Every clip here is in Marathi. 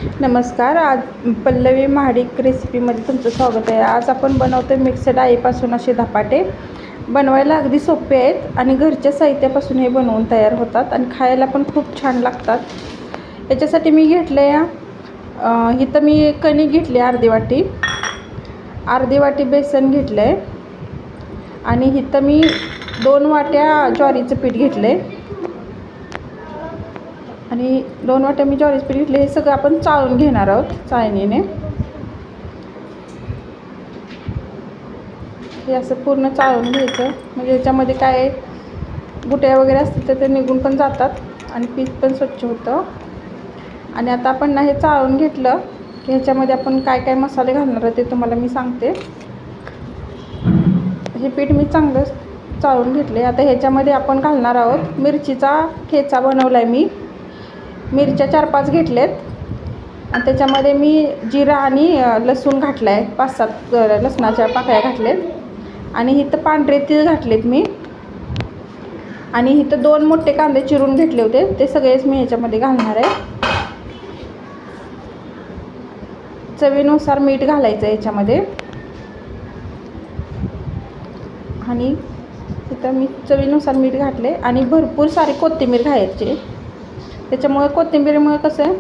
नमस्कार. आज पल्लवी महाडिक रेसिपीमध्ये तुमचं स्वागत आहे. आज आपण बनवतो मिक्स डाळीपासून असे धपाटे. बनवायला अगदी सोपे आहेत आणि घरच्या साहित्यापासून हे बनवून तयार होतात आणि खायला पण खूप छान लागतात. याच्यासाठी मी घेतलं इथं मी कणिक घेतली अर्धी वाटी बेसन घेतलं आहे आणि इथं मी 2 वाट्या ज्वारीचं पीठ घेतलं आहे आणि 2 वाट्या मी ज्वारीचं पीठ घेतले. हे सगळं आपण चाळून घेणार आहोत चाळणीने. हे असं पूर्ण चाळून घ्यायचं, म्हणजे याच्यामध्ये काय गुट्या वगैरे असतील तर ते निघून पण जातात आणि पीठ पण स्वच्छ होतं. आणि आता आपण हे चाळून घेतलं की ह्याच्यामध्ये आपण काय काय मसाले घालणार आहे ते तुम्हाला मी सांगते. हे पीठ मी चांगलं चाळून घेतले. आता ह्याच्यामध्ये आपण घालणार आहोत मिरचीचा ठेचा बनवला आहे मी. मिरच्या 4-5 घेतलेत आणि त्याच्यामध्ये मी जिरा आणि लसूण घातला आहे. 5-7 लसणाच्या पाकळ्या घातलेत आणि इथं पांढरे तीळ घातलेत मी. आणि इथं 2 मोठे कांदे चिरून घेतले होते, ते सगळेच मी ह्याच्यामध्ये घालणार आहे. चवीनुसार मीठ घालायचं ह्याच्यामध्ये. आणि इथं मी चवीनुसार मीठ घातले आणि भरपूर सारी कोथिंबीर घालायची. त्याच्यामुळे कोथिंबीरीमुळे कसं आहे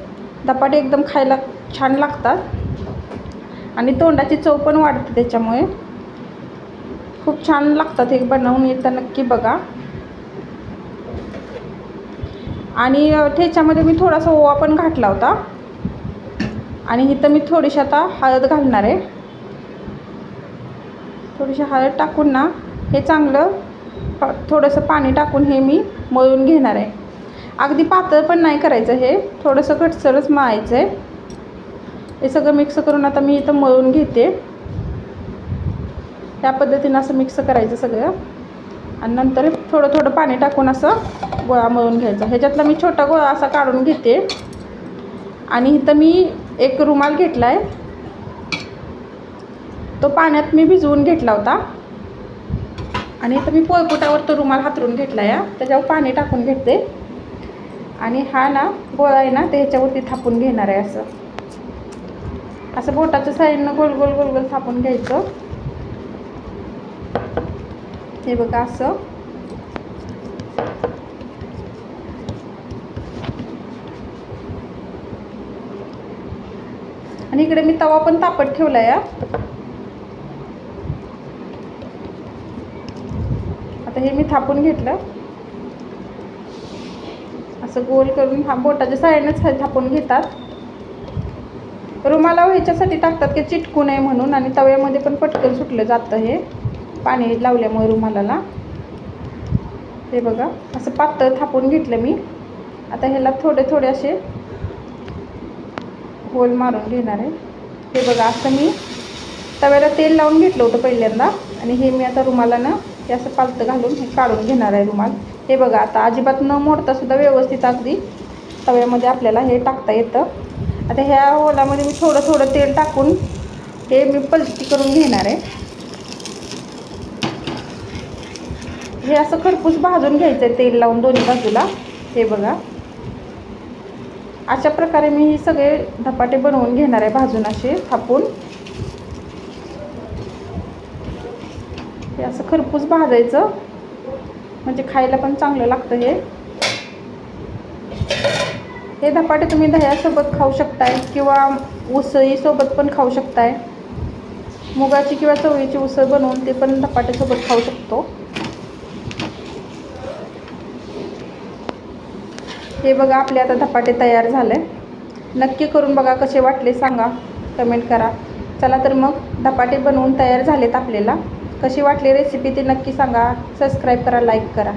धपाटे एकदम खायला छान लागतात आणि तोंडाची चव पण वाढते. त्याच्यामुळे खूप छान लागतात. हे बनवून एकदा नक्की बघा. आणि ठेच्यामध्ये मी थोडासा ओवा पण घातला होता आणि इथं मी थोडीशी आता हळद घालणार आहे. थोडीशी हळद टाकून ना हे चांगलं थोडंसं पाणी टाकून हे मी मळून घेणार आहे. अगदी पातळ पण नाही करायचं, हे थोडंसं घटसरच मळायचं आहे. हे सगळं मिक्स करून आता मी इथं मळून घेते. त्या पद्धतीनं असं मिक्स करायचं सगळं आणि नंतर थोडं थोडं पाणी टाकून असं गोळा मळून घ्यायचा. ह्याच्यातला मी छोटा गोळा असा काढून घेते आणि इथं मी एक रुमाल घेतला आहे. तो पाण्यात मी भिजवून घेतला होता आणि इथं मी पोळपाटावर तो रुमाल हातरून घेतला आहे. त्याच्यावर पाणी टाकून घेते आणि हा ना गोळा आहे ना ते ह्याच्यावरती थापून घेणार आहे. असं बोटाच्या साईडनं गोल गोल गोल गोल थापून घ्यायचं. हे बघा असं. आणि इकडे मी तवा पण तापत ठेवला आहे. आता हे मी थापून घेतलं, असं गोल करून बोटाच्या साईडनंच थापून घेतात. रुमाला ह्याच्यासाठी टाकतात की चिटकू नये म्हणून आणि तव्यामध्ये पण पटकन सुटलं जातं हे पाणी लावल्यामुळे रुमालाला. हे बघा असं पातळ थापून घेतलं मी. आता ह्याला थोडे थोडे असे होल मारून घेणार आहे. हे बघा असं मी तव्याला तेल लावून घेतलं होतं पहिल्यांदा आणि हे मी आता रुमालानं हे असं पालतं घालून हे काढून घेणार आहे रुमाल. हे बघा आता अजिबात न मोडता सुद्धा व्यवस्थित अगदी तव्यामध्ये आपल्याला हे टाकता येतं. आता ह्या होलामध्ये मी थोडं थोडं तेल टाकून हे मी पलटी करून घेणार आहे. हे असं खरपूस भाजून घ्यायचं आहे तेल लावून दोन्ही बाजूला. हे बघा अशा प्रकारे मी हे सगळे धपाटे बनवून घेणार आहे भाजून असे थापून. हे असं खरपूस भाजायचं म्हणजे खायला पण चांगलं लागतं. हे धपाटे तुम्ही दह्यासोबत खाऊ शकताय किंवा उसळीसोबत पण खाऊ शकताय. मुगाची किंवा चवळीची उसळ बनवून ते पण धपाट्यासोबत खाऊ शकतो. हे बघा आपले आता धपाटे तयार झाले. नक्की करून बघा, कसे वाटले सांगा, कमेंट करा. चला तर मग धपाटे बनवून तयार झालेत आपल्याला. कशी वाटली रेसिपी ते नक्की सांगा. सबस्क्राईब करा, लाईक करा.